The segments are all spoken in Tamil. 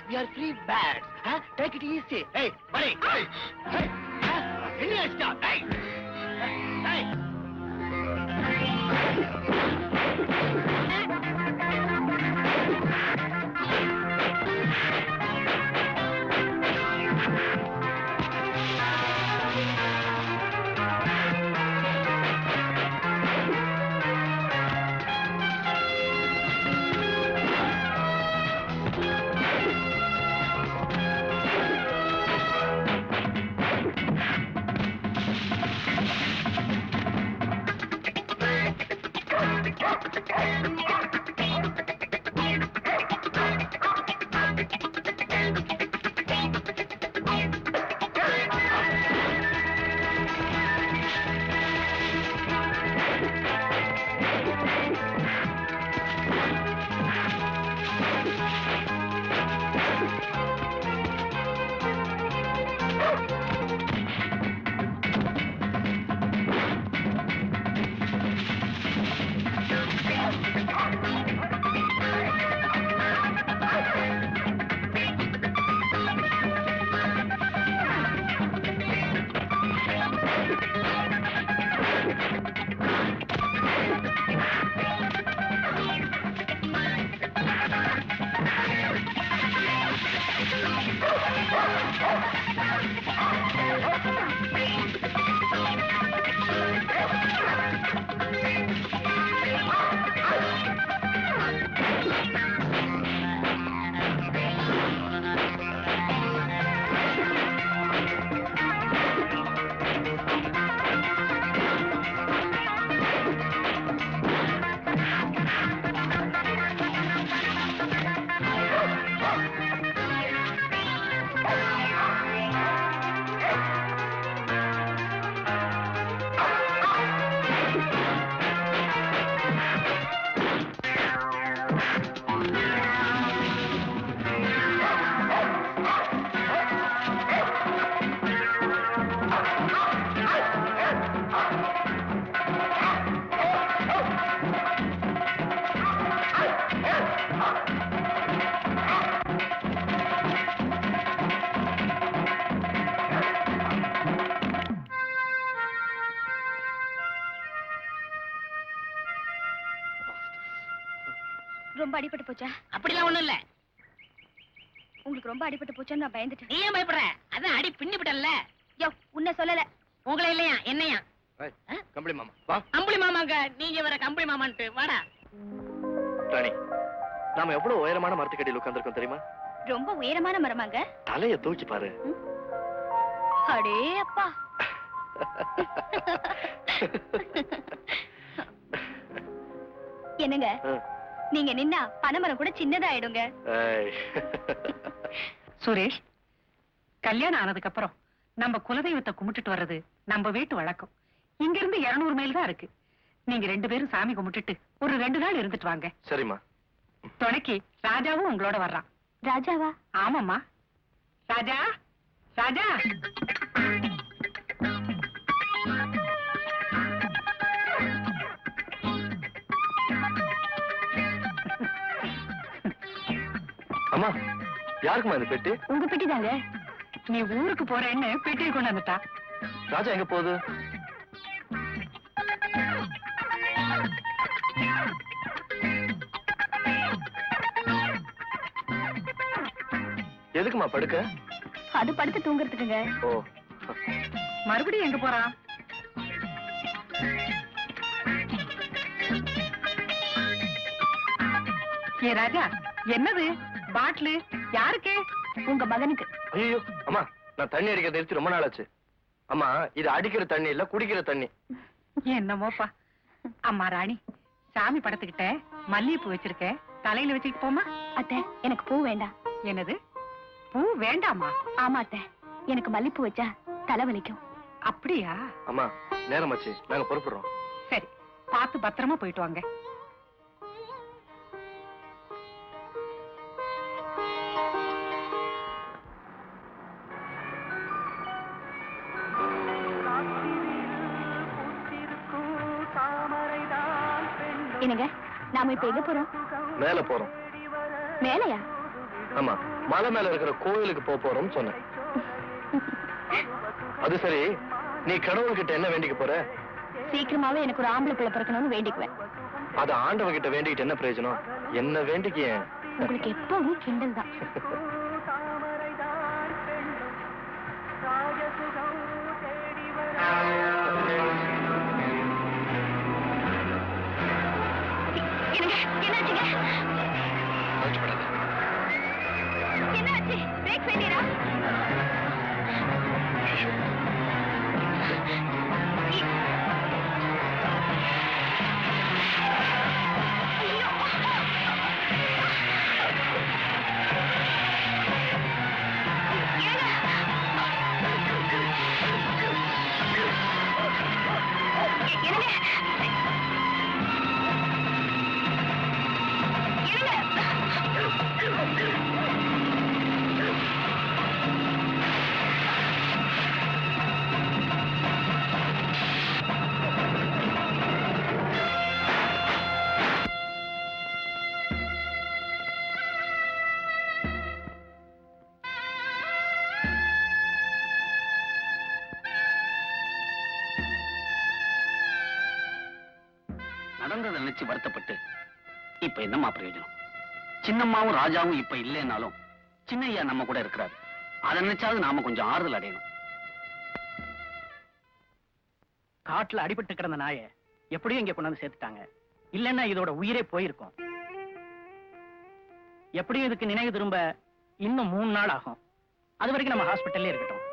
We are free birds. Huh? Take it easy. Hey, buddy. Hey. Hey. Huh? Stop. Hey. Hey. ரொம்ப அடிபட்டு போச்சா? அப்படிலாம் ஒண்ணும் இல்ல. உங்களுக்கு ரொம்ப அடிபட்டு போச்சுன்னு நான் பயந்துட்டேன். நீ ஏன் பயப்படுற? அதான் அடி பின்னி விட்டல்ல. யோ, உன்னை சொல்லல. உங்களை இல்லையா என்னையா? கம்பளி மாமா வா. கம்பளி மாமாங்க நீங்க வர கம்பளி மாமான்ட்டு வாடா. ராணி, நாம எவ்வளவு உயரமான மரத்துக்கடியில் உட்கார்ந்திருக்கோம் தெரியுமா? ரொம்ப உயரமான மரமாங்க. தலைய தூக்கி பாரு. அடே அப்பா. என்னங்க, நீங்க நின்னா பனைமரம் கூட சின்னதாயிடுங்க. சுரேஷ், கல்யாணம் ஆனதுக்கு அப்புறம் நம்ம குலதெய்வத்தை கும்பிட்டுட்டு வர்றது நம்ம வீட்டு வழக்கம். இங்க இருந்து 200 மைல் தான் இருக்கு. நீங்க 2 பேரும் சாமி கும்பிட்டுட்டு ஒரு 2 நாள் இருந்துட்டு வாங்க. சரிம்மா. துணைக்கு ராஜாவும் உங்களோட வர்றான். ராஜாவா? ஆமாம்மா. ராஜா, ராஜா. அம்மா, யாருக்குமா இந்த பெட்டி? உங்க பெட்டி தாங்க. நீ ஊருக்கு போறேன்னு பெட்டியை கொண்டு வந்துட்டா. ராஜா எங்க போகுது? எதுக்குமா படுக்க? அது படுத்து தூங்குறதுக்குங்க. ஓ, மறுபடியும் எங்க போறான்? ஏ ராஜா, என்னது பாட்டிலு? யாருக்கு? உங்க மகனுக்கு. ஐயோ அம்மா, நான் தண்ணி அடிக்கிறத எடுத்து ரொம்ப நாள் ஆச்சு. அம்மா, இது அடிக்கிற தண்ணி இல்ல, குடிக்கிற தண்ணி. என்னமோப்பா. அம்மா ராணி, சாமி படத்துக்கிட்ட மல்லிகைப்பூ வச்சிருக்கேன், தலையில வச்சுட்டு போமா. அத்தை, எனக்கு பூ வேண்டாம். என்னது, பூ வேண்டாமா? ஆமா அத்தை, எனக்கு மல்லிப்பூ வச்சா தலைவலிக்கும். அப்படியா? அம்மா, நேரமாச்சு, நாங்க புறப்படுறோம். சரி, பார்த்து பத்திரமா போயிட்டு வாங்க. என்னங்க, நாம இப்ப எங்க போறோம்? மேல போறோம். மேலையா? ஆமா, மலை மேல இருக்கிற கோயிலுக்கு போறோம்னு சொன்னேன். அது சரி, நீ கடவுள்கிட்ட என்ன வேண்டிக்க போற? சீக்கிரமாவே எனக்கு ஒரு ஆம்பளை பிள்ளை பிறக்கணும்னு வேண்டிக்குவேன். அது ஆண்டவகிட்ட வேண்டிக்கிட்டு என்ன பிரயோஜனம்? என்ன வேண்டிக்க? உங்களுக்கு எப்பவும் கிண்டல் தான். என்னாச்சு? பிரேக் வேண்டியதா? நடந்ததை நினைச்சு வருத்தப்பட்டு இப்ப என்னம்மா பிரயோஜனம்? சின்னம்மாவும் ராஜாவும் இப்ப இல்லைன்னாலும் சின்னையா நம்ம கூட இருக்கிறாரு. அதை நினைச்சாவது நாம கொஞ்சம் ஆறுதல் அடையணும். காட்டுல அடிபட்டு கிடந்த நாயை எப்படியும் இங்க கொண்டாந்து சேர்த்துட்டாங்க. இல்லன்னா இதோட உயிரே போயிருக்கும். எப்படியும் இதுக்கு நினைவு திரும்ப இன்னும் 3 நாள் ஆகும். அது வரைக்கும் நம்ம ஹாஸ்பிட்டல்லே இருக்கட்டும்.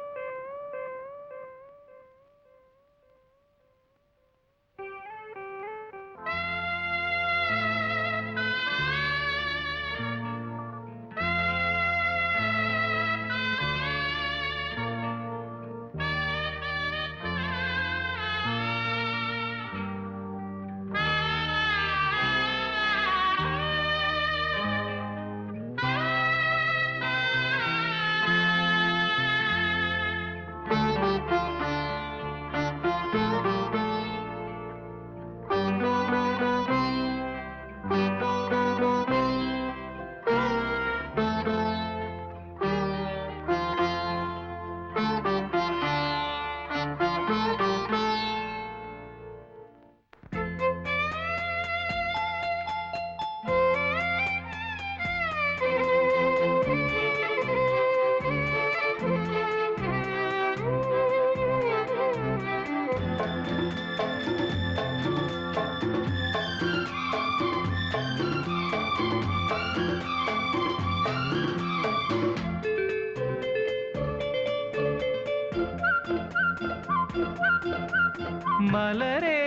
மலரே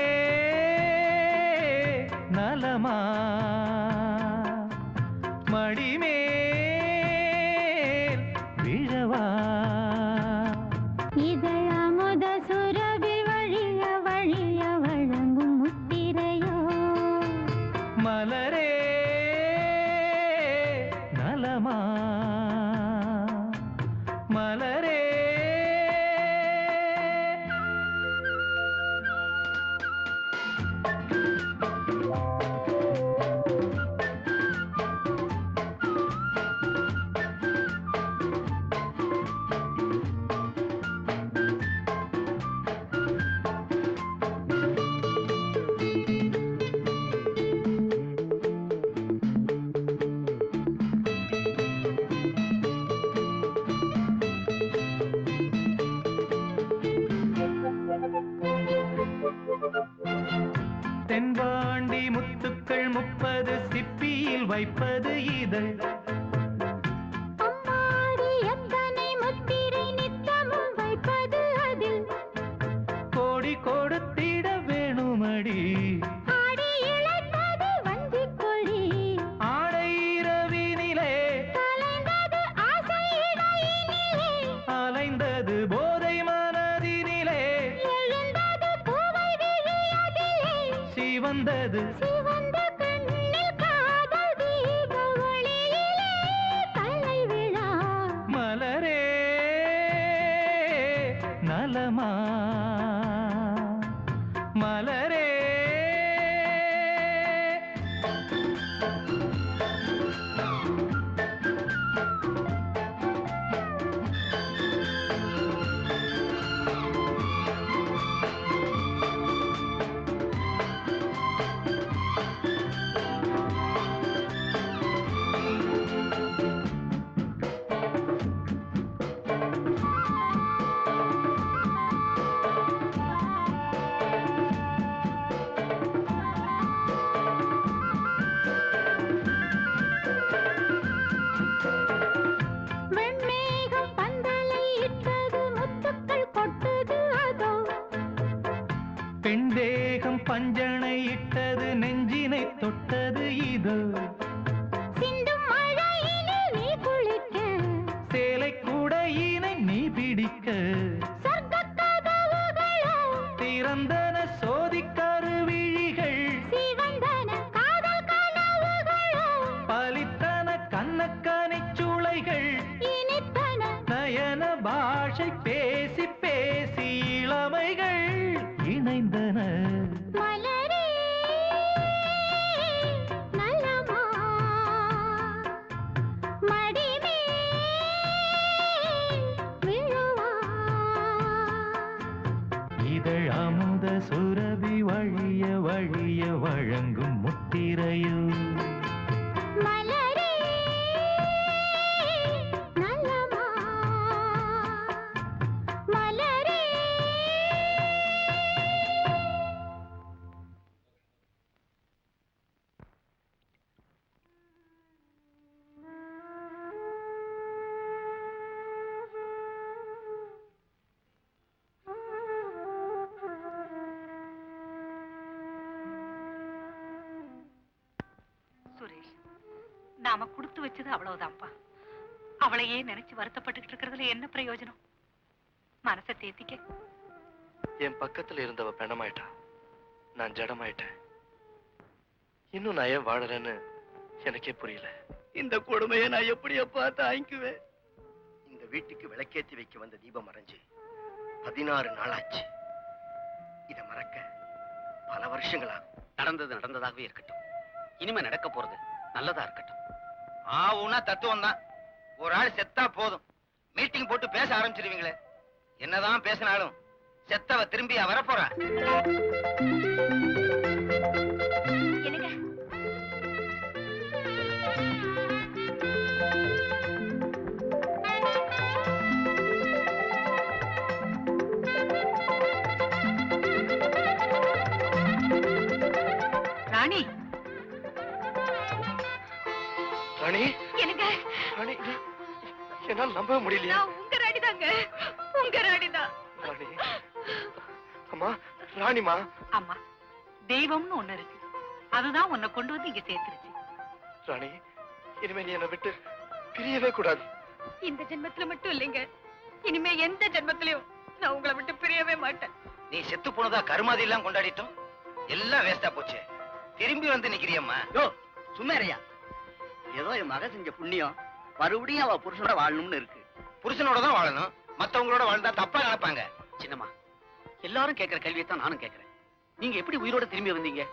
நலமா மடிமேல் விழவா இதழமுத சுரபி வழிய வழிய வழங்கும் முத்திரையோ மலரே நலமா மலரே தென்பாண்டி முத்துக்கள் 30 சிப்பியில் வைப்பது இதழ் அம்மாடி எத்தனை முத்திரை நித்தமும் வைப்பது அதில் கோடி கொடுத்திட வேணுமடி ஆடி இழைத்தது வஞ்சிக் கொடி ஆடை இரவினிலே கலைந்தது ஆசை இடையினிலே அலைந்தது போதை மனதினிலே எழுந்தது பூவை விழியதிலே சிவந்தது சிவந்த கண்ணில் காதல் தீப ஒளியிலே கலை விழா மலரே நலமா மலரே ஆசை பேசி பேசி இளமைகள் இணைந்தன. மலரே நல்லமா மடிமே விழுவா. இதழ் அமுத சுரபி வழிய வழிய வழங்கும் முத்திரையோ. மலரே நல்லமா மலரே. சுரேஷ், நாம கொடுத்து வச்சது அவ்வளவுதான்ப்பா. அவளையே நினைச்சு வருத்தப்பட்டுக்கிட்டு இருக்கிறதுல என்ன பிரயோஜனம்? மனசை தேத்திக்க. என் பக்கத்துல இருந்தவ பெணமாயிட்டா, நான் ஜடமாயிட்டேன். இன்னும் நான் ஏன் வாழறேன்னு எனக்கே புரியல. இந்த கொடுமையை நான் எப்படியப்பா தாங்கிக்குவேன்? இந்த வீட்டுக்கு விளக்கேத்தி வைக்க வந்த தீபம் மறைஞ்சு 16 நாளாச்சு. இத மறக்க பல வருஷங்களாகும். நடந்தது நடந்ததாகவே இருக்கட்டும். இனிமே நடக்க போறது நல்லதா இருக்கட்டும். ஆவுனா தத்துவம் தான். ஒரு ஆள் செத்தா போதும், மீட்டிங் போட்டு பேச ஆரம்பிச்சிருவீங்களே. என்னதான் பேசினாலும் செத்தவ திரும்பியா வரப்போறா? என்னங்க ராணி, ராணி, என்னங்க ராணி, என்னால நம்பவே முடியலையா? நான் உங்க ராணி தாங்க, உங்க ராணி தான். ராணி, அம்மா, ராணிமா. அம்மா, தெய்வம்னு ஒண்ணு இருக்கு. அதுதான் உன்னை கொண்டு வந்து இங்க சேர்த்துருச்சு. ராணி, இனிமே நீ என்னை விட்டு பிரியவே கூடாது. இந்த ஜென்மத்துல மட்டும் இல்லைங்க, இனிமே எந்த ஜென்மத்திலயும் நான் உங்களை விட்டு பிரியவே மாட்டேன். நீ செத்து போனதா கருமாதி எல்லாம் கொண்டாடிட்டும் எல்லாம் வேஸ்டா போச்சு. திரும்பி வந்து நிக்கிறியம்மா. யோ சும்மாரியா, ஏதோ என் மக செஞ்ச புண்ணியம் மறுபடியும் அவ புருஷனோட வாழணும்னு இருக்கு. புருஷனோட தான் வாழணும், மத்தவங்களோட வாழ்ந்தா தப்பா நினைப்பாங்க. சின்னம்மா, எல்லாரும் கேட்கிற கேள்வியைத்தான் நானும் கேட்கிறேன். நீங்க எப்படி உயிரோட திரும்பி வந்தீங்க?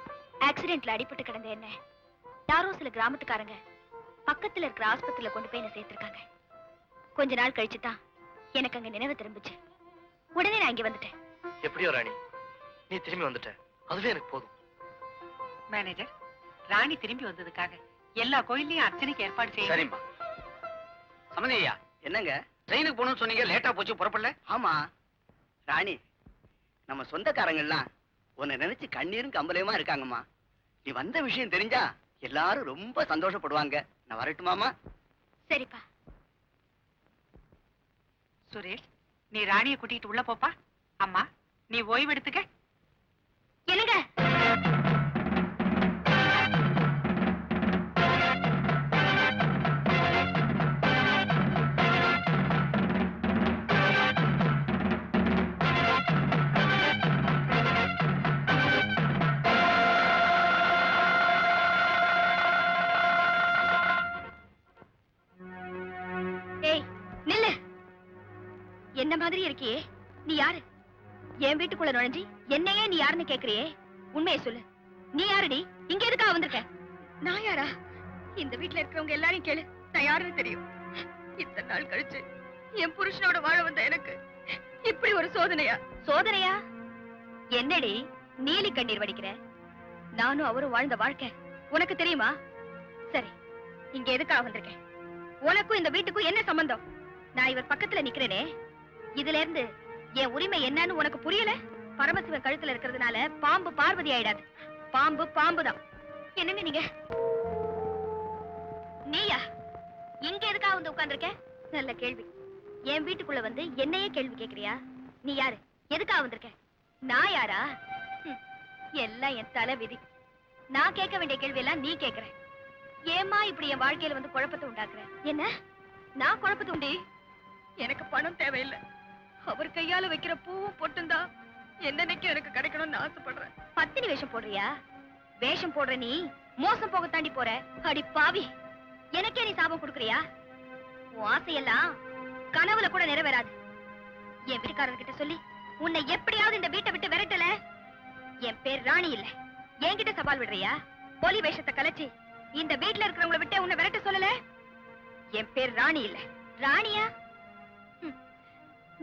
ஆக்சிடென்ட்ல அடிபட்டு கிடந்த என்ன யாரோ சில கிராமத்துக்காரங்க பக்கத்துல இருக்கிற ஆஸ்பத்திரியில கொண்டு போய் என்ன சேர்த்திருக்காங்க. கொஞ்ச நாள் கழிச்சு தான் எனக்கு அங்க நினைவு திரும்பிச்சு. உடனே நான் இங்க வந்துட்டேன். எப்படியோ ராணி, நீ திரும்பி வந்துட்ட, அதுவே எனக்கு போதும். மேனேஜர், ராணி திரும்பி வந்ததுக்காக எல்லா கோயிலையும் அர்ச்சனைக்கு ஏற்பாடு செய்ய. சரிம்மா. சமந்தி ஐயா, என்னங்க? ட்ரெயினுக்கு போகணும்னு சொன்னீங்க, லேட்டா போச்சு, புறப்படல? ஆமா ராணி, நம்ம சொந்தக்காரங்க எல்லாம் உன்னை நினைச்சு கண்ணீரும் கம்பலையுமா இருக்காங்கம்மா. நீ வந்த விஷயம் தெரிஞ்சா எல்லாரும் ரொம்ப சந்தோஷப்படுவாங்க. நான் வரட்டுமாமா? சரிப்பா. சுரேஷ், நீ ராணியை கூட்டிட்டு உள்ள போப்பா. அம்மா, நீ ஓய்வு எடுத்துக்க. என்னங்க? என்ன மாதிரி இருக்கியே, நீ யாரு? என் வீட்டுக்குள்ள நுழைஞ்சி என்னையே நீ யாருன்னு கேக்குறியே, உண்மையை சொல்லு. நீ யாருடி? இங்க எதுக்காக வந்திருக்க? நான் யாரா? இந்த வீட்டுல இருக்கிறவங்க எல்லாரையும் கேளு, நான் யாருன்னு தெரியும். இத்தனை நாள் கழிச்சு என் புருஷனோட வாழ வந்த எனக்கு இப்படி ஒரு சோதனையா? சோதனையா? என்னடி நீலி கண்ணீர் வடிக்கிற? நானும் அவரும் வாழ்ந்த வாழ்க்கை உனக்கு தெரியுமா? சரி, இங்க எதுக்காக வந்திருக்கேன்? உனக்கும் இந்த வீட்டுக்கும் என்ன சம்பந்தம்? நான் இவர் பக்கத்துல நிக்கிறேனே, இதுல இருந்து என் உரிமை என்னன்னு உனக்கு புரியல? பரமசிவன் கழுத்துல இருக்கிறதுனால பாம்பு பார்வதி ஆயிடாது. பாம்பு பாம்புதான். என்னங்க நீங்க? நீயா இங்க எதுக்காக வந்து உட்கார்ந்திருக்க? நல்ல கேள்வி. என் வீட்டுக்குள்ள வந்து என்னையே கேள்வி கேக்குறியா? நீ யாரு? எதுக்காக வந்திருக்க? நான் யாரா? எல்லாம் என் தலை விதி. நான் கேட்க வேண்டிய கேள்வி எல்லாம் நீ கேக்குற. ஏமா இப்படி என் வாழ்க்கையில வந்து குழப்பத்தை உண்டாக்குற? என்ன நான் குழப்பத்தை உண்டி? எனக்கு பணம் தேவையில்லை. அவர் கையால வைக்கிற பூவும் பொட்டுந்தான் என்னன்னைக்கு எனக்கு கிடைக்கணும்னு ஆசைப்படுறேன். பத்தினி வேஷம் போடுறியா? வேஷம் போடுற நீ மோசம் போக தாண்டி போற. அடி பாவி, எனக்கே நீ சாபம் கொடுக்கறியா? உன் ஆசையெல்லாம் கனவுல கூட நிறைவேறாது. என் வீட்டுக்காரர்கிட்ட சொல்லி உன்னை எப்படியாவது இந்த வீட்டை விட்டு விரட்டல. என் பேர் ராணி இல்ல. என்கிட்ட சவால் விடுறியா? போலி வேஷத்தை கலைச்சி இந்த வீட்டுல இருக்கிறவங்களை விட்டு உன்னை விரட்ட சொல்லல. என் பேர் ராணி இல்ல. ராணியா?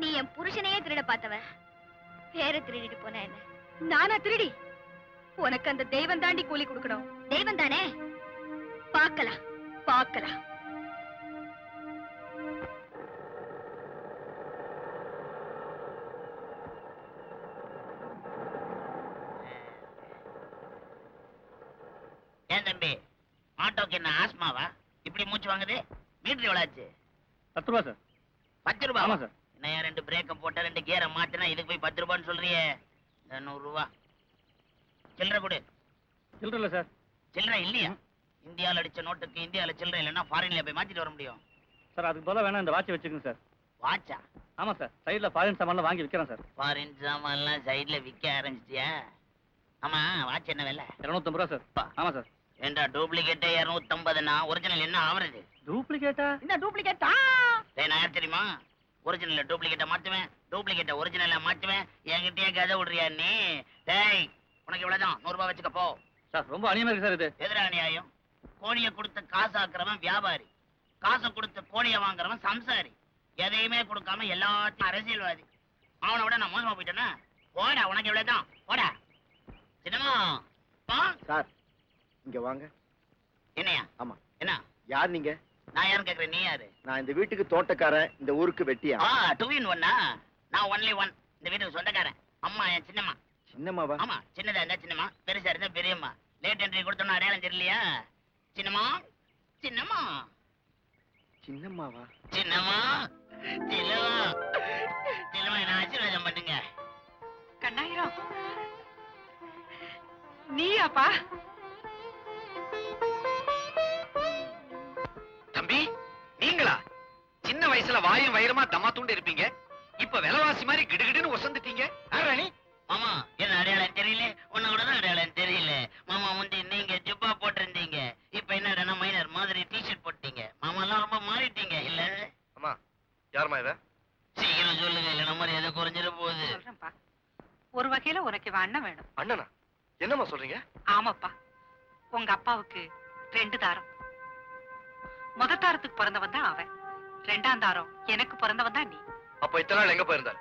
நீ என் புருஷனையே திருட பார்த்தவன். பேரை திருடிட்டு போன என்ன? நானா திருடி? உனக்கு அந்த தெய்வம் தாண்டி கூலி கொடுக்கணும். தெய்வம் தானே? பார்க்கலாம் பார்க்கலாம். ஏன் தம்பி, ஆட்டோக்கு என்ன ஆஸ்மாவா? இப்படி மூச்சு வாங்குது? மீட்டர் எவ்வளவு ஆச்சு? 10 ரூபா சார். 10 ரூபா? ஆமா சார். என்ன 2 பிரேக்க போட்ட 2 கியரை மாத்தினா இதுக்கு போய் 10 ரூபான்னு சொல்றியே? 100 ரூபா சில்லறை கொடு. சில்லற இல்ல சார். சில்லறை இல்லையா? இந்தியால அடிச்ச நோட்டுக்கு இந்தியால சில்லறை இல்லைன்னா ஃபாரின்ல போய் மாத்திட்டு வர முடியும். சார் அதுக்கு பதிலா வேணா இந்த வாட்ச் வச்சுக்கோங்க சார். வாட்சா? ஆமா சார். சைடுல ஃபாரின் சாமான்லாம் வாங்கி விக்கிறேன் சார். ஃபாரின் சாமான்லாம் சைடுல விற்க ஆரம்பிச்சிட்டியா? ஆமா, வாட்ச் என்ன விலை? 250 ரூபா சார். ஆமா சார். ஏண்டா டூப்ளிகேட் 250னா ஒரிஜினல் என்ன ஆவறது? டூப்ளிகேட்டா? என்ன டூப்ளிகேட்டா? நான் யார் தெரியுமா? ஒரிஜினல் டூப்ளிகேட்டை மாத்துவேன், டூப்ளிகேட்டை ஒரிஜினலா மாத்துவேன். என்கிட்டயே கதை விடுறியா நீ? டேய், உனக்கு இவ்வளவுதான், 100 ரூபாய் வச்சுக்க போ. சார் ரொம்ப அநியாயமா இருக்கு சார் இது. எதிரா நியாயம்? கோழியை கொடுத்து காசாக்குறவன் வியாபாரி, காசை கொடுத்து கோழியை வாங்குறவன் சம்சாரி. எதையுமே கொடுக்காம எல்லாத்தையும் அரசியல்வாதி. அவனை விட நான் மோசமா போயிட்டேன்னா? போடா, உனக்கு இவ்வளவுதான், போடா. சின்னமா சார் இங்க வாங்க. என்னையா? ஆமா. என்ன? யார் நீங்க? நான் யாரும் கேக்குறேன், நீ யாரு? நான் இந்த வீட்டுக்கு தோட்டக்காரன், இந்த ஊருக்கு வெட்டியா. 2 in 1. நான் ஒன்லி 1. இந்த வீட்டுக்கு சொந்தக்காரன். அம்மா என் சின்னம்மா. சின்னம்மாவா? ஆமா, சின்னதா இருந்தா சின்னம்மா, பெருசா இருந்தா பெரியம்மா. லேட் என்ட்ரி கொடுத்தோம்னா அடையாளம் தெரியலையா? சின்னம்மா, சின்னம்மா, சின்னம்மாவா? சின்னம்மா, சின்னம்மா, சின்னம்மா, என்ன ஆசீர்வாதம் பண்ணுங்க. கண்ணாயிரம், நீயாப்பா? தம்பி, நீங்களா? சின்ன வயசுல வாயும் வயிறுமா தம்மா தூண்டு இருப்பீங்க, இப்ப விலைவாசி மாதிரி கிடுகிடுன்னு ஒசந்துட்டீங்க. ராணி, மாமா, என்ன அடையாளம் தெரியல? உன்னை கூட தான் அடையாளம் தெரியல. மாமா முந்தி நீங்க ஜுப்பா போட்டிருந்தீங்க, இப்ப என்னடா மைனர் மாதிரி டிஷர்ட் போட்டீங்க. மாமா எல்லாம் ரொம்ப மாறிட்டீங்க இல்ல? அம்மா, யாருமா இவ? சீக்கிரம் சொல்லுங்க, இல்ல நம்ம எதை குறைஞ்சிட போகுது. சொல்றேன்ப்பா. ஒரு வகையில உனக்கு இவன் அண்ணன் வேணும். அண்ணனா? என்னம்மா சொல்றீங்க? ஆமாப்பா, உங்க அப்பாவுக்கு 2 தாரம். முத தாரத்துக்கு பிறந்தவன் தான் அவன், 2ஆம் தாரம் எனக்கு பிறந்தவன் தான் நீ. அப்ப இத்தனை நாள் எங்க போயிருந்தாரு?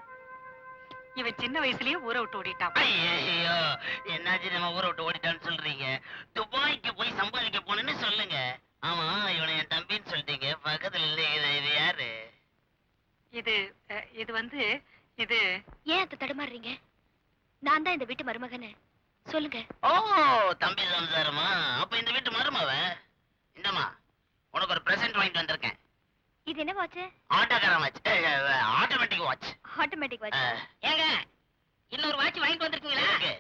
இவன் சின்ன வயசுலயே ஊரை விட்டு ஓடிட்டான். ஐயோ, என்னாச்சு நம்ம ஊரை விட்டு ஓடிட்டான்னு சொல்றீங்க? துபாய்க்கு போய் சம்பாதிக்க போனேன்னு சொல்லுங்க. ஆமா, இவனை என் தம்பின்னு சொல்லிட்டீங்க, பக்கத்துல இல்ல. இது யாரு? இது வந்து இது ஏன் அத்தை தடுமாறுறீங்க? நான் தான் இந்த வீட்டு மருமகன்னு சொல்லுங்க. ஓ, தம்பி சம்சாரமா? அப்ப இந்த வீட்டு மருமவ. இந்தம்மா, உனக்கு ஒரு பிரசன்ட் வாங்கிட்டு வந்திருக்கேன். இது என்ன watch? Autograph watch, automatic watch. Automatic watch. ஏங்க, இன்னொரு வாட்ச் வாங்கிட்டு வந்திருக்கீங்களா?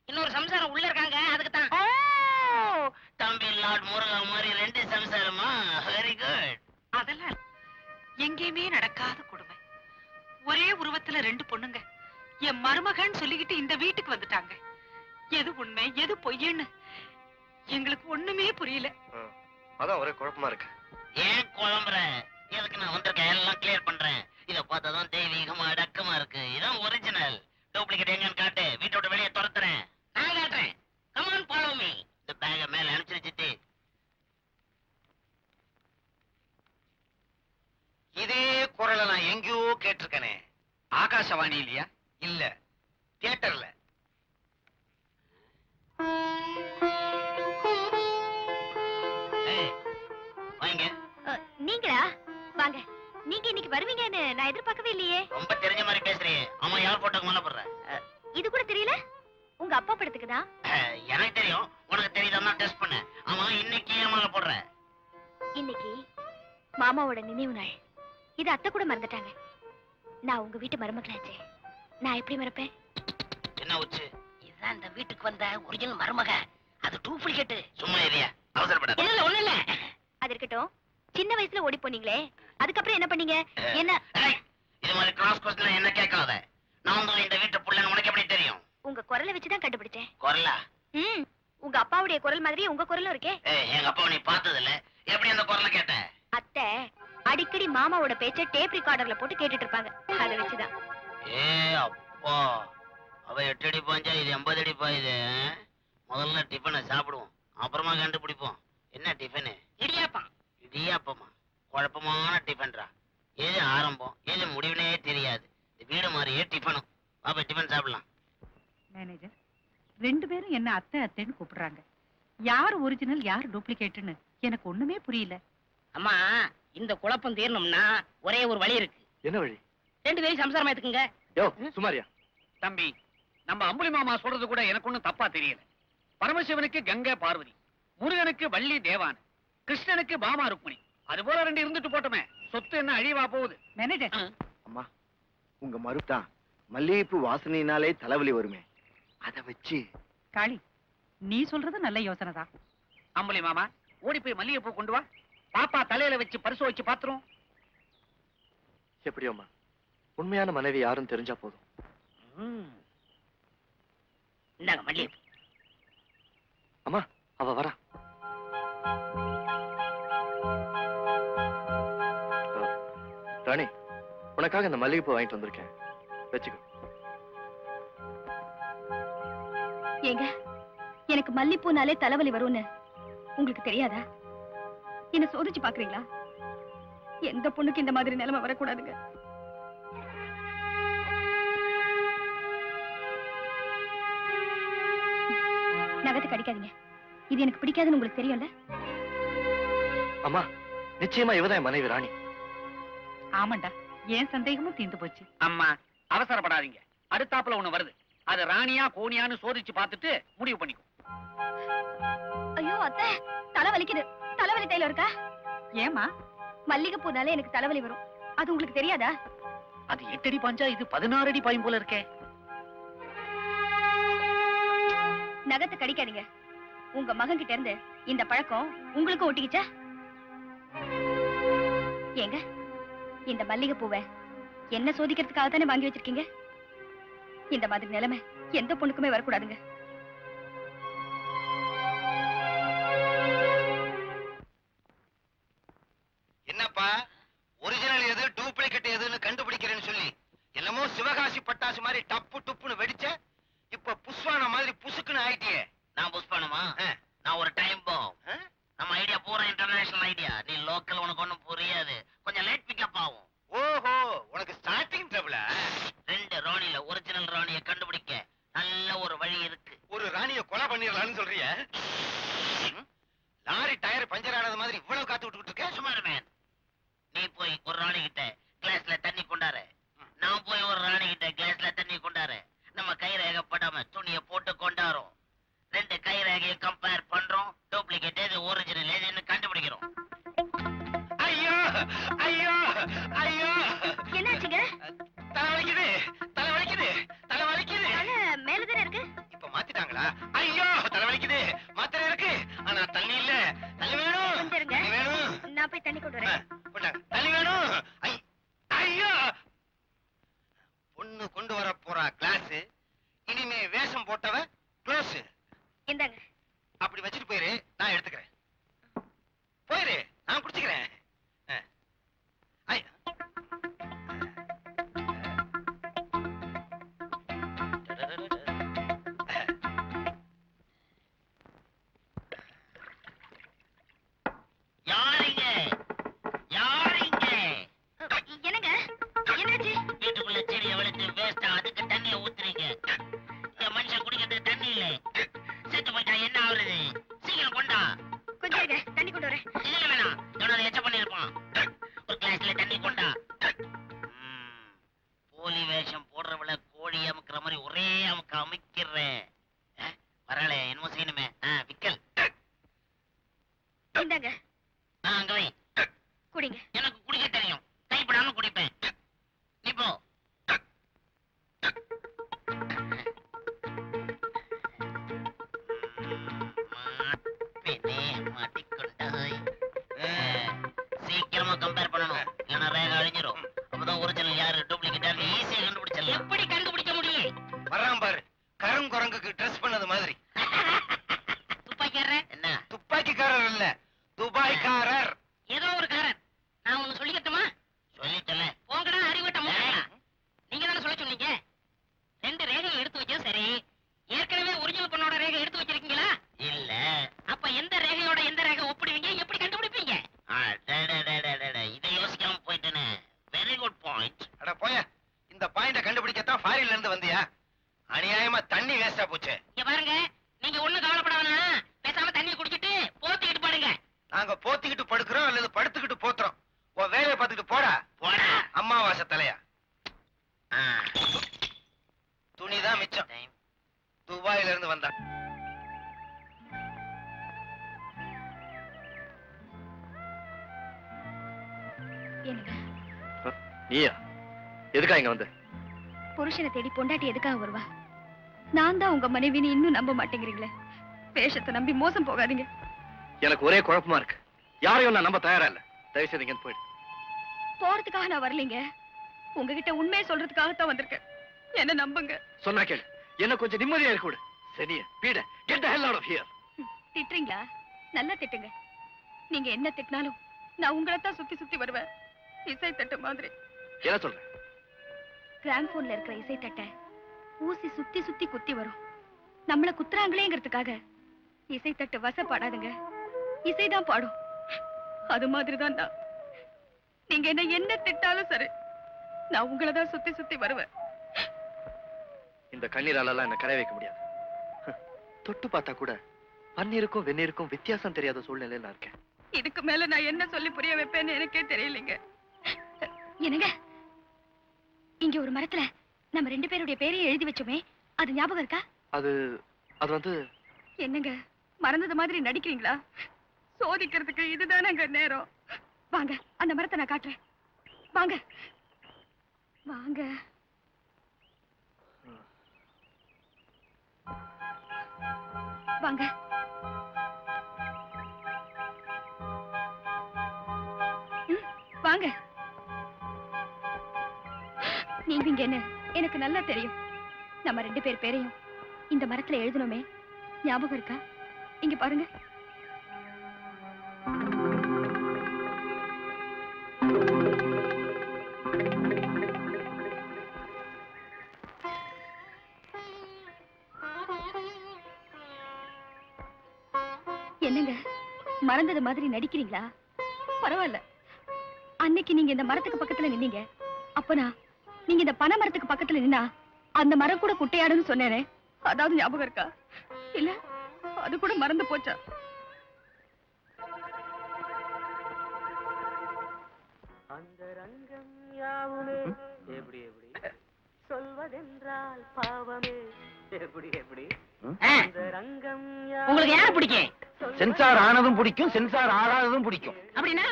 இன்னொரு சம்சாரம் உள்ள இருக்காங்க, அதுக்கு தான். தம்பி லார்ட் முருகா மாதிரி 2 சம்சாரமா? Very good. அதெல்லாம் எங்கேயுமே நடக்காத கொடுமை. ஒரே உருவத்துல 2 பொண்ணுங்க என் மருமகன் சொல்லிக்கிட்டு இந்த வீட்டுக்கு வந்துட்டாங்க. எது உண்மை எது பொய்யன்னு எங்களுக்கு ஒண்ணுமே புரியல. அதான் ஒரே குழப்பமா இருக்கு. ஏன் குழம்புற? எதுக்கு நான் வந்திருக்கேன், எல்லாம் கிளியர் பண்றேன். இத பார்த்தாதான் தெய்வீகமா அடக்கமா இருக்கு. இதான் ஒரிஜினல். டூப்ளிகேட் எங்கன்னு காட்டு, வீட்டை விட்டு வெளியே துரத்துறேன். நான் காட்டுறேன். Come on, follow me. இந்த பேக மேல அனுப்பிச்சிட்டு இதே குரலை நான் எங்கேயோ கேட்டிருக்கேனே. ஆகாசவாணி இல்லையா? இல்ல, தியேட்டர்ல. வாங்க. நீங்களா? வாங்க. நீங்க இன்னைக்கு வருவீங்கன்னு நான் எதிர்பார்க்கவே இல்லையே. ரொம்ப தெரிஞ்ச மாதிரி பேசுறீங்க. ஆமா, யார் போட்டோக்கு மேல போடுற? இது கூட தெரியல? உங்க அப்பா படத்துக்கு தான். எனக்கு தெரியும், உனக்கு தெரியுதா? டெஸ்ட் பண்ண. ஆமா, இன்னைக்கு ஏன் மேல போடுற? இன்னைக்கு மாமாவோட நினைவு நாள். இது அத்தை கூட மறந்துட்டாங்க. நான் உங்க வீட்டு மருமகளாச்சே, நான் எப்படி மறப்பேன்? என்ன உச்சு? இதுதான் இந்த வீட்டுக்கு வந்த ஒரிஜினல் மருமக. அது டூப்ளிகேட். சும்மா இல்லையா, அவசரப்படாத. இல்ல, ஒண்ணு இல்ல. அது இருக்கட்டும். சின்ன வயசுல ஓடி போனீங்களே, அதுக்கப்புறம் என்ன பண்ணீங்க? என்ன? ஏய், இது மாதிரி கிராஸ் கொஸ்டின் என்ன கேட்காத. நான் தான் இந்த வீட்டு புள்ளன்னு உனக்கு எப்படி தெரியும்? உங்க குரலை வச்சுதான் கண்டுபிடிச்சேன். குரலா? உங்க அப்பாவுடைய குரல் மாதிரி உங்க குரலும் இருக்கே. எங்க அப்பாவை நீ பார்த்தது இல்ல, எப்படி அந்த குரலை கேட்ட? அத்தை அடிக்கடி மாமாவோட பேச்ச டேப் ரெக்கார்டர்ல போட்டு கேட்டுட்டு இருப்பாங்க, அதை வச்சுதான். ஏ அப்பா, அவ 8 அடி பாஞ்சா இது 80 அடி பாயுது. முதல்ல டிஃபனை சாப்பிடுவோம், அப்புறமா கண்டுபிடிப்போம். என்ன டிஃபனு? இடியாப்பம். இடியாப்பமா? குழப்பமான டிஃபன்ரா. எது ஆரம்பம் எது முடிவுனே தெரியாது. இந்த வீடு மாதிரியே டிஃபனும். பாப்பா டிஃபன் சாப்பிடலாம். மேனேஜர், 2 பேரும் என்ன அத்தை அத்தைன்னு கூப்பிடுறாங்க. யார் ஒரிஜினல் யார் டூப்ளிகேட்னு எனக்கு ஒண்ணுமே புரியல. அம்மா, இந்த குழப்பம் தீரணும்னா ஒரே ஒரு வழி இருக்கு. என்ன வழி? 2 பேரும் சம்சாரமா எடுத்துக்கங்க. யோ சுமாரியா. தம்பி, நம்ம அம்புலி மாமா சொல்றது கூட எனக்கு ஒண்ணும் தப்பா தெரியல. பரமசிவனுக்கு கங்கை பார்வதி, முருகனுக்கு வள்ளி தேவான், கிருஷ்ணனுக்கு பாமா ருக்மிணி. அது போல 2 இருந்துட்டு போட்டோமே, சொத்து என்ன அழிவா போகுது? மேனேஜர், அம்மா, உங்க மருதான் மல்லிகைப்பூ வாசனையினாலே தலைவலி வருமே, அதை வச்சு. காளி, நீ சொல்றது நல்ல யோசனை தான். அம்புலி மாமா, ஓடி போய் மல்லிகைப்பூ கொண்டு வா. பாப்பா தலையில வச்சு பரிசு வச்சு பாத்துரும். எப்படியோம்மா, உண்மையான மனைவி யாரும் தெரிஞ்சா போதும். இந்தாங்க மல்லி. அம்மா, அவ வரா. ராணி, உனக்காக இந்த மல்லிகைப்பூ வாங்கிட்டு வந்திருக்கேன், வச்சுக்கோ. ஏங்க, எனக்கு மல்லிப்பூனாலே தலைவலி வரும்னு உங்களுக்கு தெரியாதா? என்ன சோதிச்சு பாக்குறீங்களா? எந்த பொண்ணுக்கு இந்த மாதிரி நிலைமை வரக்கூடாதுங்க. நகத்தை கடிக்காதீங்க. இது எனக்கு பிடிக்காதுன்னு உங்களுக்கு தெரியும்ல? அம்மா, நிச்சயமா இவதான் என் மனைவி ராணி. ஆமாண்டா, ஏன் சந்தேகமும் தீர்ந்து போச்சு. அம்மா, அவசரப்படாதீங்க. அடுத்தாப்புல ஒண்ணு வருது. அது ராணியா கோணியான்னு சோதிச்சு பார்த்துட்டு முடிவு பண்ணிக்கும். ஐயோ அத்தை, தலை வலிக்குது. தலைவலி தைலம் இருக்கா? ஏமா? மல்லிகை பூனாலே எனக்கு தலைவலி வரும். அது உங்களுக்கு தெரியாதா? அது 8 அடி பாஞ்சா இது 16 அடி பாயும் போல இருக்கே. நகத்தை கடிக்காதீங்க. உங்க மகன் கிட்ட இருந்து இந்த பழக்கம் உங்களுக்கும் ஒட்டிக்கிச்சா? ஏங்க, இந்த மல்லிகை பூவை என்ன சோதிக்கிறதுக்காக தானே வாங்கி வச்சிருக்கீங்க? இந்த மாதிரி நிலைமை எந்த பொண்ணுக்குமே வரக்கூடாதுங்க. என்னப்பா, ஒரிஜினல் எது டூப்ளிகேட் எதுன்னு கண்டுபிடிக்கிறேன்னு சொல்லி என்னமோ சிவகாசி பட்டாசு மாதிரி டப்பு டுப்புன்னு வெடிச்ச, இப்ப புஷ்வான மாதிரி புசுக்குன்னு ஆயிட்டியே. நான் புஷ் பண்ணுமா? நான் ஒரு டைம் பாம். நம்ம ஐடியா பூரா இன்டர்நேஷனல் ஐடியா. நீ லோக்கல், உனக்கு ஒண்ணும் புரியாது. கொஞ்சம் லேட் பிக்கப் ஆகும். ஓஹோ, உனக்கு ஸ்டார்டிங் ட்ரபிளா? 2 ராணில ஒரிஜினல் ராணியை கண்டுபிடிக்க நல்ல ஒரு வழி இருக்கு. ஒரு ராணிய கொலை பண்ணிடலாம்னு சொல்றிய? லாரி டயர் பஞ்சர் ஆனது மாதிரி இவ்வளவு காத்து விட்டுக்கிட்டு இருக்க? சுமார் மேன், நீ போய் ஒரு ராணி கிட்ட கிளாஸ்ல தண்ணி கொண்டாரு. நான் போய் ஒரு ராணி கிட்ட கிளாஸ்ல தண்ணி கொண்டாரு. நம்ம கை ரேகை படாம துணியை போட்டு கொண்டாரோம். 2 கை ரேகையை கம்பேர் பண்றோம். டூப்ளிகேட் எது ஒரிஜினல் எதுன்னு கண்டுபிடிக்கிறோம். ஐயோ ஐயோ ஐயோ, என்னாச்சுங்க? தலை வலிக்குது, தலை வலிக்குது, தலை வலிக்குது. தலை மேலதானே இருக்கு. இப்ப மாத்திட்டாங்களா? ஐயோ, தலை வலிக்குது. மாத்திரை இருக்கு, ஆனா தண்ணி இல்ல. தண்ணி வேணும், கொஞ்சம் இருங்க. தண்ணி வேணும். நான் போய் தண்ணி கொண்டு வரேன். கொண்டாங்க, தண்ணி வேணும். ஐயோ, பொண்ணு கொண்டு வர போறா கிளாஸ். இனிமே வேஷம் போட்டவ க்ளோஸ். இந்தாங்க. அப்படி வச்சுட்டு போயிரு, நான் எடுத்துக்கிறேன். போயிரு, நான் குடிச்சுக்கிறேன். யாரிங்க யாரிங்க? என்னங்க, என்னாச்சு? வீட்டுக்குள்ள செடியை வளர்த்து வேஸ்டா அதுக்கு தண்ணியை ஊத்துறீங்க. இந்த மனுஷன் குடிக்கிறதுக்கு தண்ணி இல்ல. செத்து போயிட்டா என்ன ஆகுறது? சீக்கிரம் கொண்டா. கொஞ்சம் இருங்க, தண்ணி கொண்டு வரேன். இல்ல வேணாம், எவ்வளவு எச்ச பண்ணிருப்பான். ஒரு கிளாஸ்ல தண்ணி கொண்டா. போலி வேஷம் போடுறவள கோழி அமுக்குற மாதிரி ஒரே அமுக்க அமைக்கிறேன். வரல, என்னமோ செய்யணுமே. விக்கல். இந்தாங்க, அங்க வை. குடிங்க. எனக்கு குடிக்க தெரியும், கைப்படாம குடிப்பேன். நீ போ. மாட்டிக்கொண்டாய். சீக்கிரமா கம்பேர் பண்ணணும், இல்லைன்னா ரேகை அழிஞ்சிடும். தான் ஃபாரின்ல இருந்து வந்தியா? அநியாயமா தண்ணி வேஸ்டா போச்சு. இங்க பாருங்க, நீங்க ஒண்ணும் கவலைப்பட வேணாம். பேசாம தண்ணியை குடிச்சிட்டு போத்திக்கிட்டு பாடுங்க. நாங்க போத்திக்கிட்டு படுக்கிறோம் அல்லது படுத்துக்கிட்டு போத்துறோம். உன் வேலையை பார்த்துக்கிட்டு போடா. போடா. அம்மாவாசை தலையா. துணிதான் மிச்சம். துபாயில இருந்து வந்தா. என்னங்க நீயா எதுக்கா இங்க வந்த? புருஷனை தேடி பொண்டாட்டி எதுக்காக வருவா? நான் தான் உங்க மனைவின்னு இன்னும் நம்ப மாட்டேங்கிறீங்களே. வேஷத்தை நம்பி மோசம் போகாதீங்க. எனக்கு ஒரே குழப்பமா இருக்கு. யாரையும் நான் நம்ப தயாரா இல்ல. தயவு செய்து இங்க போயிடு. போறதுக்காக நான் வரலீங்க. உங்ககிட்ட உண்மையை சொல்றதுக்காகத்தான் வந்திருக்கேன். என்ன நம்புங்க. சொன்னா கேளு. என்ன கொஞ்சம் நிம்மதியா இருக்க விடு. சரியா? பீட get the hell out of here. திட்டுறீங்களா? நல்லா திட்டுங்க. நீங்க என்ன திட்டினாலும் நான் உங்களைத்தான் சுத்தி சுத்தி வருவேன். இசை தட்டு மாதிரி. என்ன சொல்ற? கிராம்போன்ல இருக்கிற இசை தட்டை ஊசி சுத்தி சுத்தி குத்தி வரும். நம்மள குத்துறாங்களேங்கிறதுக்காக இசை தட்டு வசப்படாதுங்க. இசைதான் பாடும். அது மாதிரிதான் நான். நீங்க என்ன திட்டாலும் சரி, நான் உங்களதான் சுத்தி சுத்தி வருவேன். இந்த கண்ணீரால என்ன கரை வைக்க முடியாது. தொட்டு பார்த்தா கூட பன்னீருக்கும் வெந்நீருக்கும் வித்தியாசம் தெரியாத சூழ்நிலையில நான் இருக்கேன். இதுக்கு மேல நான் என்ன சொல்லி புரிய வைப்பேன்னு எனக்கே தெரியலங்க. என்னங்க, இங்க ஒரு மரத்துல நம்ம 2 பேருடைய பேரையும் எழுதி வச்சோமே, அது ஞாபகம் இருக்கா? அது வந்து என்னங்க மறந்தது மாதிரி நடிக்கிறீங்களா? சோதிக்கிறதுக்கு இதுதானங்க நேரம். வாங்க, அந்த மரத்தை நான் காட்டுறேன். வாங்க வாங்க. வாங்க. வாங்க. நீங்க இங்க என்ன எனக்கு நல்லா தெரியும். நம்ம 2 பேர் பேரையும் இந்த மரத்துல எழுதணுமே, ஞாபகம் இருக்கா? இங்க பாருங்க. என்னங்க மறந்தது மாதிரி நடிக்கிறீங்களா? பரவாயில்ல. அன்னைக்கு நீங்க இந்த மரத்துக்கு பக்கத்துல நின்னீங்க. அப்பனா நீங்க இந்த பனை மரத்துக்கு பக்கத்துல நின்னா அந்த மரம் கூட குட்டையாடுன்னு சொன்னேனே, அதாவது ஞாபகம் இருக்கா? இல்ல அது கூட மறந்து போச்சா? அந்த ரங்கம் யாவுமே எப்படி சொல்வதென்றால் பாவமே எப்படி அந்த ரங்கம் உங்களுக்கு யார பிடிக்கும்? சென்சார் ஆனதும் பிடிக்கும், சென்சார் ஆகாததும் பிடிக்கும். அப்படின்னா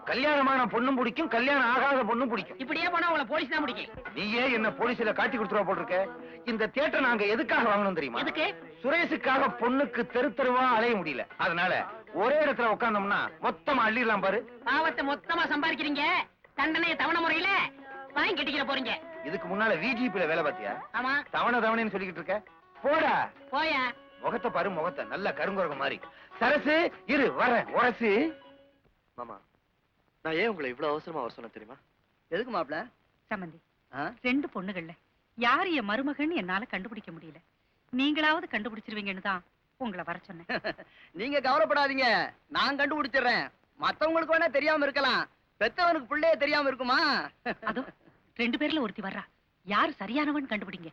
கல்யாணமான பொண்ணும் பிடிக்கும், கல்யாணம் ஆகாத பொண்ணும் பிடிக்கும். இப்படியே போனா உங்களை போலீஸ் தான் பிடிக்கும். நீயே என்ன போலீஸ்ல காட்டி கொடுத்துருவா போட்டிருக்க. இந்த தியேட்டர் நாங்க எதுக்காக வாங்கணும் தெரியுமா? எதுக்கு? சுரேஷுக்காக பொண்ணுக்கு தெரு தெருவா அலைய முடியல. அதனால ஒரே இடத்துல உட்கார்ந்தோம்னா மொத்தமா அள்ளிடலாம் பாரு. பாவத்தை மொத்தமா சம்பாதிக்கிறீங்க, தண்டனையை தவணை முறையில வாங்கி கட்டிக்கிற போறீங்க. இதுக்கு முன்னால விஜிபில வேலை பார்த்தியா? ஆமா. தவணை தவணைன்னு சொல்லிக்கிட்டு இருக்க. போடா போயா. முகத்தை பாரு, முகத்தை நல்ல கருங்குரக மாதிரி. சரசு இரு வர உரசு. மாமா, நான் ஏன் உங்களை இவ்வளவு அவசரமா வர சொன்னேன் தெரியுமா? எதுக்கு மாப்ள? சம்பந்தி, 2 பொண்ணுகள்ல யார் என் மருமகன்னு என்னால கண்டுபிடிக்க முடியல. நீங்களாவது கண்டுபிடிச்சிருவீங்கன்னு தான் உங்களை வர சொன்னேன். நீங்க கவலைப்படாதீங்க, நான் கண்டுபிடிச்சிடுறேன். மத்தவங்களுக்கு வேணா தெரியாம இருக்கலாம், பெத்தவனுக்கு பிள்ளையே தெரியாம இருக்குமா? அதுவும் 2 பேர்ல ஒருத்தி வர்றா. யாரு சரியானவன் கண்டுபிடிங்க.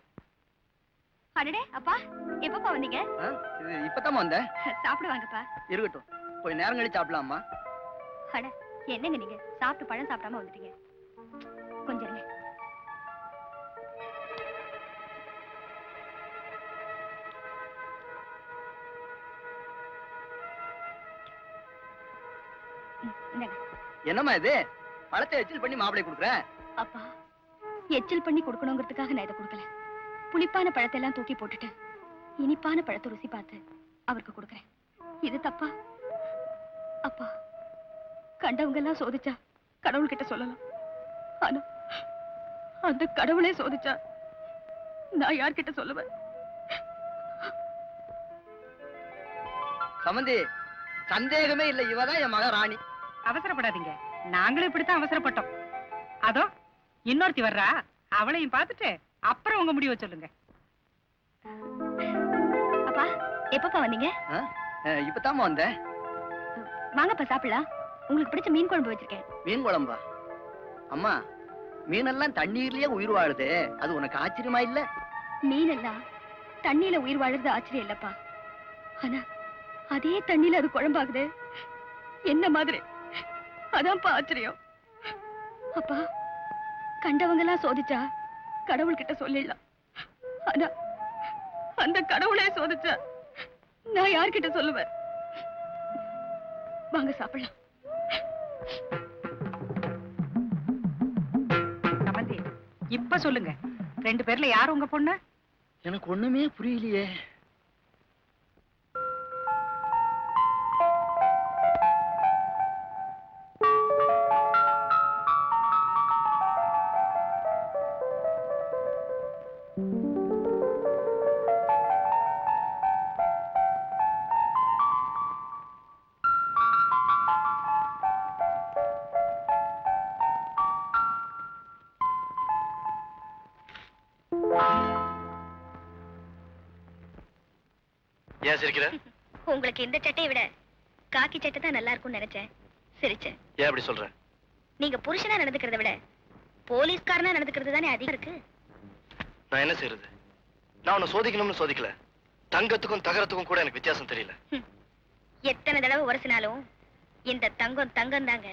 அடடே அப்பா, எப்பப்பா வந்தீங்க? இது இப்பதான் வந்தேன். சாப்பிடுவாங்கப்பா. இருக்கட்டும், கொஞ்ச நேரம் கழிச்சு சாப்பிடலாமா? அட என்னங்க நீங்க சாப்பிட்டு பழம் சாப்பிடாம வந்துட்டீங்க. கொஞ்சம் இருங்க. என்னம்மா இது? பழத்தை எச்சில் பண்ணி மாப்பிளை கொடுக்குறேன். அப்பா, எச்சில் பண்ணி கொடுக்கணுங்கிறதுக்காக நான் இதை கொடுக்கல. புளிப்பான பழத்தை எல்லாம் தூக்கி போட்டுட்டு இனிப்பான பழத்தை ருசி பார்த்து அவருக்கு கொடுக்கறேன். இது தப்பா? அப்பா, கண்டவங்க எல்லாம் சோதிச்சா கடவுள்கிட்ட சொல்லலாம். ஆனா அந்த கடவுளே சோதிச்சா நான் யார்கிட்ட சொல்லுவேன்? சம்பந்தி, சந்தேகமே இல்லை, இவதான் என் மக ராணி. அவசரப்படாதீங்க, நாங்களும் இப்படித்தான் அவசரப்பட்டோம். அதோ இன்னொருத்தி வர்றா, அவளையும் பார்த்துட்டு அப்புறம் உங்க முடிவை சொல்லுங்க. அப்பா, எப்பப்பா வந்தீங்க? இப்பதான் வந்தேன். வாங்கப்பா சாப்பிடலாம். உங்களுக்கு பிடிச்ச மீன் குழம்பு வச்சிருக்கேன். மீன் குழம்பா? அம்மா, மீனெல்லாம் தண்ணீர்லயே உயிர் வாழுது. அது உனக்கு ஆச்சரியமா இல்ல? மீனெல்லாம் தண்ணியில உயிர் வாழுறது ஆச்சரியம் இல்லப்பா. ஆனா அதே தண்ணியில அது குழம்பாகுது என்ன மாதிரி, அதான்ப்பா ஆச்சரியம். அப்பா, கண்டவங்க எல்லாம் சோதிச்சா கடவுள்கிட்ட சொல்லிடலாம். ஆனா அந்த கடவுளே சோதிச்சா நான் யார்கிட்ட சொல்லுவேன்? வாங்க சாப்பிடலாம். சமந்தி, இப்ப சொல்லுங்க, 2 பேர்ல யார் உங்க பொண்ணு? எனக்கு ஒண்ணுமே புரியலையே. ஏன் சிரிக்கிற? உங்களுக்கு இந்த சட்டையை விட காக்கி சட்டை தான் நல்லா இருக்கும்னு நினைச்சேன், சிரிச்சேன். ஏன் அப்படி சொல்ற? நீங்க புருஷனா நடந்துக்கிறத விட போலீஸ்காரனா நடந்துக்கிறது தானே அதிகம் இருக்கு. நான் என்ன செய்யறது? நான் உன்னை சோதிக்கணும்னு சோதிக்கல. தங்கத்துக்கும் தகரத்துக்கும் கூட எனக்கு வித்தியாசம் தெரியல. எத்தனை தடவை உரசினாலும் இந்த தங்கம் தங்கம் தாங்க.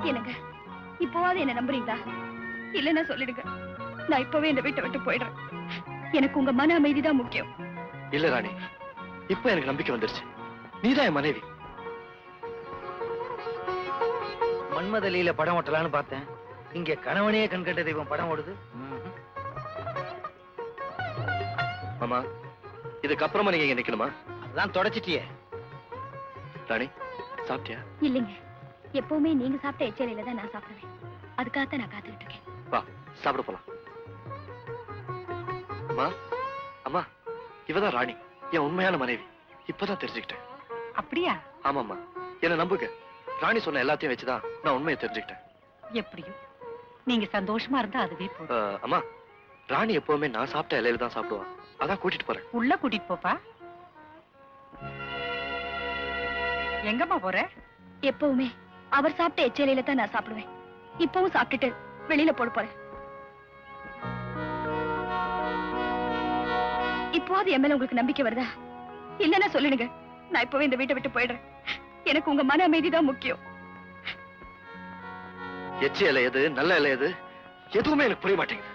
என்னங்க, இப்போவாது என்ன நம்புறீங்களா? இல்லன்னா சொல்லிடுங்க, நான் இப்பவே இந்த வீட்டை விட்டு போயிடுறேன். எனக்கு உங்க மன அமைதிதான் முக்கியம். இல்ல ராணி, இப்ப எனக்கு நம்பிக்கை வந்துருச்சு. நீதான் என் மனைவி. மன்மதலியில படம் ஓட்டலான்னு பார்த்தேன். இங்க கணவனே கண்கண்ட தெய்வம் படம் ஓடுது. மாமா, இதுக்கப்புறமா நீங்க இங்க நிக்கணுமா? அதான் தொடச்சிட்டியே. ராணி, சாப்பிட்டியா? இல்லைங்க, எப்பவுமே நீங்க சாப்பிட்ட எச்சரியில தான் நான் சாப்பிடுவேன். அதுக்காகத்தான் நான் காத்துக்கிட்டு இருக்கேன். வா, சாப்பிட போலாம். அம்மா, அம்மா, இவதான் ராணி, என் உண்மையான மனைவி. இப்பதான் தெரிஞ்சுக்கிட்டேன். அப்படியா? ஆமாம்மா, என்ன நம்புங்க. ராணி சொன்ன எல்லாத்தையும் வச்சுதான் நான் உண்மையை தெரிஞ்சுக்கிட்டேன். எப்படியும் நீங்க சந்தோஷமா இருந்தா அதுவே போதும். அம்மா, ராணி எப்பவுமே நான் சாப்பிட்ட இலையில தான் சாப்பிடுவா. அதான் கூட்டிட்டு போறேன். உள்ள கூட்டிட்டு போப்பா. எங்கம்மா போற? எப்பவுமே அவர் சாப்பிட்ட எச்சரியில தான் நான் சாப்பிடுவேன். இப்பவும் சாப்பிட்டுட்டு வெளியில போட போறேன். இப்போது என் மேல உங்களுக்கு நம்பிக்கை வருதா? இல்லன்னா சொல்லிடுங்க, நான் இப்பவே இந்த வீட்டை விட்டு போயிடுறேன். எனக்கு உங்க மன அமைதிதான் முக்கியம். எச்சி இலை எது, நல்ல இலை எது, எதுவுமே எனக்கு புரிய மாட்டேங்குது.